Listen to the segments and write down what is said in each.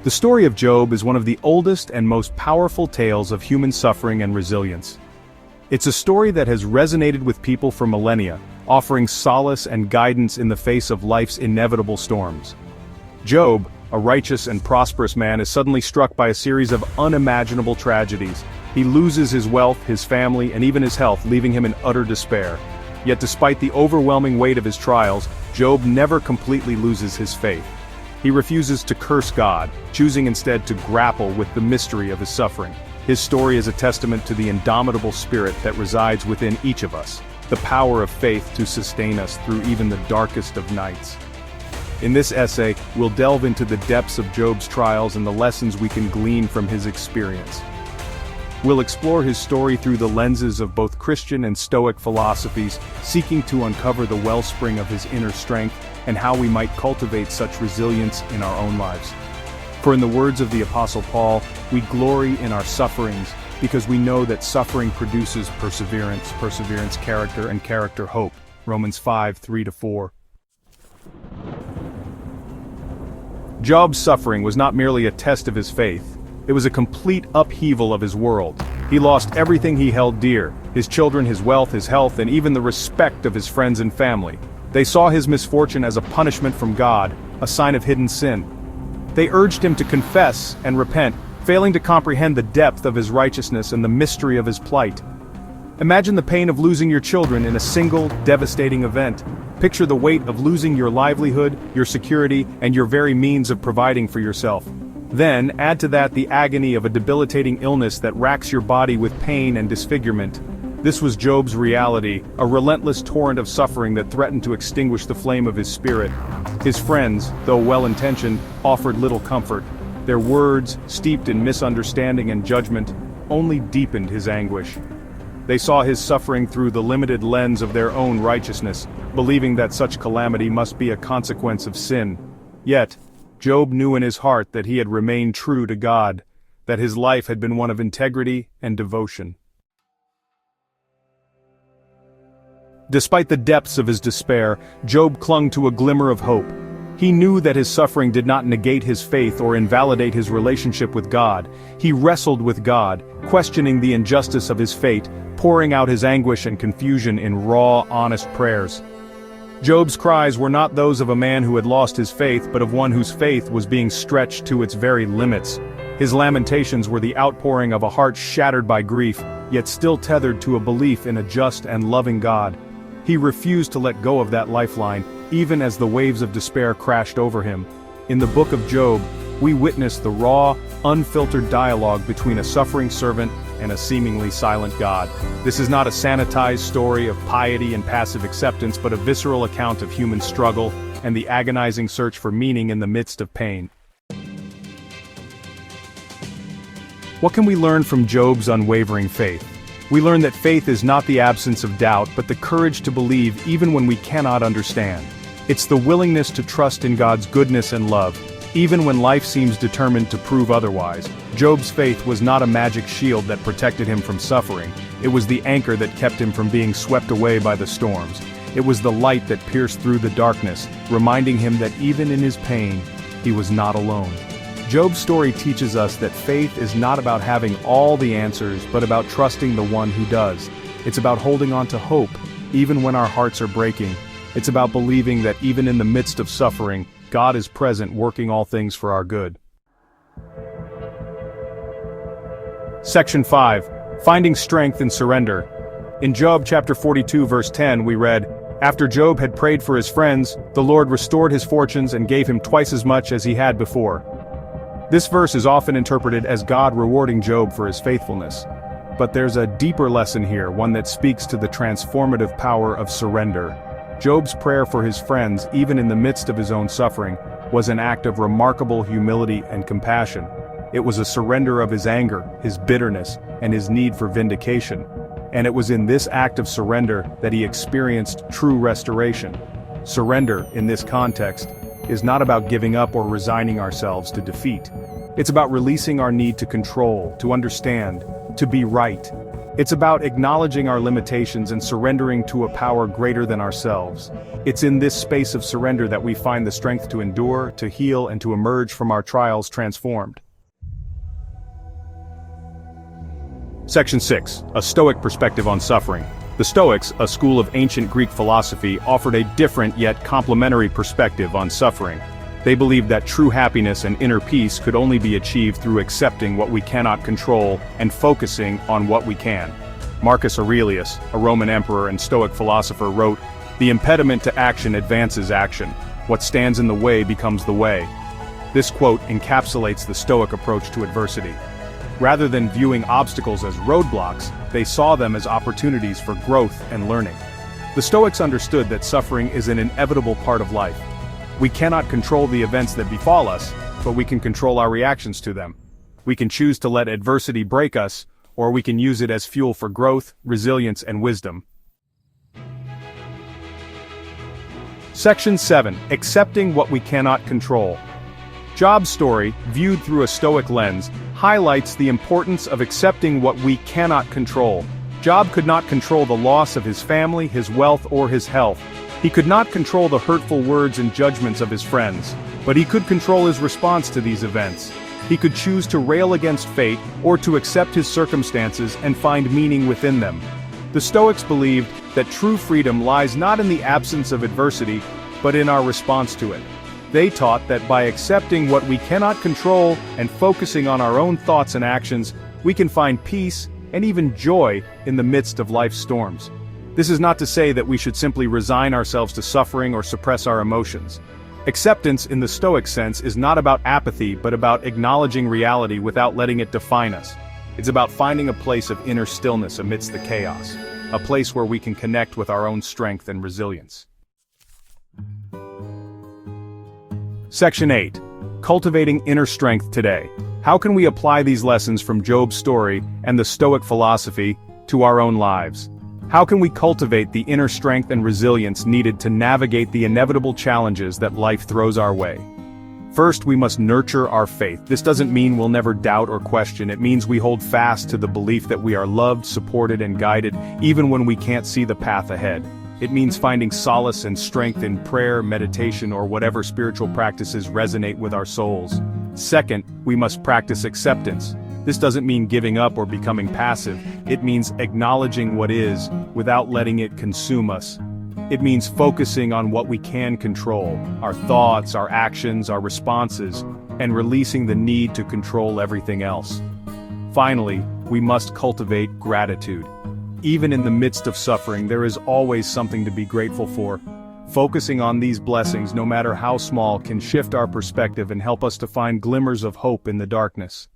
The story of Job is one of the oldest and most powerful tales of human suffering and resilience. It's a story that has resonated with people for millennia, offering solace and guidance in the face of life's inevitable storms. Job, a righteous and prosperous man, is suddenly struck by a series of unimaginable tragedies. He loses his wealth, his family, and even his health, leaving him in utter despair. Yet despite the overwhelming weight of his trials, Job never completely loses his faith. He refuses to curse God, choosing instead to grapple with the mystery of his suffering. His story is a testament to the indomitable spirit that resides within each of us, the power of faith to sustain us through even the darkest of nights. In this essay, we'll delve into the depths of Job's trials and the lessons we can glean from his experience. We'll explore his story through the lenses of both Christian and Stoic philosophies, seeking to uncover the wellspring of his inner strength and how we might cultivate such resilience in our own lives. For in the words of the Apostle Paul, we glory in our sufferings because we know that suffering produces perseverance, perseverance character, and character hope. Romans 5:3-4. Job's suffering was not merely a test of his faith. It was a complete upheaval of his world. He lost everything he held dear: his children, his wealth, his health, and even the respect of his friends and family. They saw his misfortune as a punishment from God, a sign of hidden sin. They urged him to confess and repent, failing to comprehend the depth of his righteousness and the mystery of his plight. Imagine the pain of losing your children in a single, devastating event. Picture the weight of losing your livelihood, your security, and your very means of providing for yourself. Then, add to that the agony of a debilitating illness that racks your body with pain and disfigurement. This was Job's reality, a relentless torrent of suffering that threatened to extinguish the flame of his spirit. His friends, though well-intentioned, offered little comfort. Their words, steeped in misunderstanding and judgment, only deepened his anguish. They saw his suffering through the limited lens of their own righteousness, believing that such calamity must be a consequence of sin. Yet, Job knew in his heart that he had remained true to God, that his life had been one of integrity and devotion. Despite the depths of his despair, Job clung to a glimmer of hope. He knew that his suffering did not negate his faith or invalidate his relationship with God. He wrestled with God, questioning the injustice of his fate, pouring out his anguish and confusion in raw, honest prayers. Job's cries were not those of a man who had lost his faith, but of one whose faith was being stretched to its very limits. His lamentations were the outpouring of a heart shattered by grief, yet still tethered to a belief in a just and loving God. He refused to let go of that lifeline, even as the waves of despair crashed over him. In the book of Job, we witness the raw, unfiltered dialogue between a suffering servant and a seemingly silent God. This is not a sanitized story of piety and passive acceptance, but a visceral account of human struggle and the agonizing search for meaning in the midst of pain. What can we learn from Job's unwavering faith? We learn that faith is not the absence of doubt, but the courage to believe even when we cannot understand. It's the willingness to trust in God's goodness and love, even when life seems determined to prove otherwise. Job's faith was not a magic shield that protected him from suffering. It was the anchor that kept him from being swept away by the storms. It was the light that pierced through the darkness, reminding him that even in his pain, he was not alone. Job's story teaches us that faith is not about having all the answers, but about trusting the one who does. It's about holding on to hope, even when our hearts are breaking. It's about believing that even in the midst of suffering, God is present, working all things for our good. Section 5. Finding Strength in Surrender. In Job chapter 42 verse 10 we read, "After Job had prayed for his friends, the Lord restored his fortunes and gave him twice as much as he had before." This verse is often interpreted as God rewarding Job for his faithfulness. But there's a deeper lesson here, one that speaks to the transformative power of surrender. Job's prayer for his friends, even in the midst of his own suffering, was an act of remarkable humility and compassion. It was a surrender of his anger, his bitterness, and his need for vindication. And it was in this act of surrender that he experienced true restoration. Surrender, in this context, is not about giving up or resigning ourselves to defeat. It's about releasing our need to control, to understand, to be right. It's about acknowledging our limitations and surrendering to a power greater than ourselves. It's in this space of surrender that we find the strength to endure, to heal, and to emerge from our trials transformed. Section 6. A Stoic perspective on suffering. The Stoics, a school of ancient Greek philosophy, offered a different yet complementary perspective on suffering. They believed that true happiness and inner peace could only be achieved through accepting what we cannot control and focusing on what we can. Marcus Aurelius, a Roman emperor and Stoic philosopher, wrote, "The impediment to action advances action. What stands in the way becomes the way." This quote encapsulates the Stoic approach to adversity. Rather than viewing obstacles as roadblocks, they saw them as opportunities for growth and learning. The Stoics understood that suffering is an inevitable part of life. We cannot control the events that befall us, but we can control our reactions to them. We can choose to let adversity break us, or we can use it as fuel for growth, resilience, and wisdom. Section 7. Accepting what we cannot control. Job's story, viewed through a Stoic lens, highlights the importance of accepting what we cannot control. Job could not control the loss of his family, his wealth, or his health. He could not control the hurtful words and judgments of his friends, but he could control his response to these events. He could choose to rail against fate or to accept his circumstances and find meaning within them. The Stoics believed that true freedom lies not in the absence of adversity, but in our response to it. They taught that by accepting what we cannot control and focusing on our own thoughts and actions, we can find peace and even joy in the midst of life's storms. This is not to say that we should simply resign ourselves to suffering or suppress our emotions. Acceptance in the Stoic sense is not about apathy but about acknowledging reality without letting it define us. It's about finding a place of inner stillness amidst the chaos, a place where we can connect with our own strength and resilience. Section 8. Cultivating inner strength today. How can we apply these lessons from Job's story and the Stoic philosophy to our own lives? How can we cultivate the inner strength and resilience needed to navigate the inevitable challenges that life throws our way? First, we must nurture our faith. This doesn't mean we'll never doubt or question. It means we hold fast to the belief that we are loved, supported, and guided, even when we can't see the path ahead. It means finding solace and strength in prayer, meditation, or whatever spiritual practices resonate with our souls. Second, we must practice acceptance. This doesn't mean giving up or becoming passive. It means acknowledging what is, without letting it consume us. It means focusing on what we can control, our thoughts, our actions, our responses, and releasing the need to control everything else. Finally, we must cultivate gratitude. Even in the midst of suffering, there is always something to be grateful for. Focusing on these blessings, no matter how small, can shift our perspective and help us to find glimmers of hope in the darkness.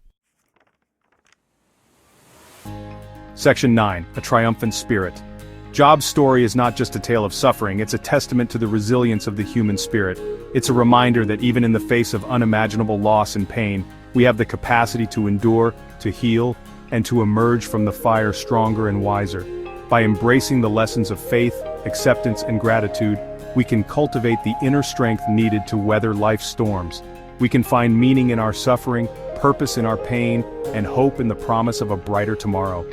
Section 9. A Triumphant Spirit. Job's story is not just a tale of suffering, it's a testament to the resilience of the human spirit. It's a reminder that even in the face of unimaginable loss and pain, we have the capacity to endure, to heal, and to emerge from the fire stronger and wiser. By embracing the lessons of faith, acceptance, and gratitude, we can cultivate the inner strength needed to weather life's storms. We can find meaning in our suffering, purpose in our pain, and hope in the promise of a brighter tomorrow.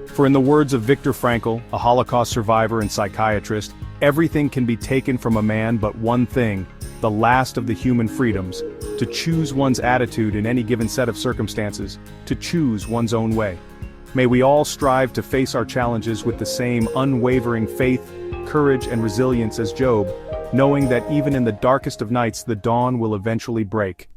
For in the words of Viktor Frankl, a Holocaust survivor and psychiatrist, everything can be taken from a man but one thing, the last of the human freedoms, to choose one's attitude in any given set of circumstances, to choose one's own way. May we all strive to face our challenges with the same unwavering faith, courage, and resilience as Job, knowing that even in the darkest of nights the dawn will eventually break.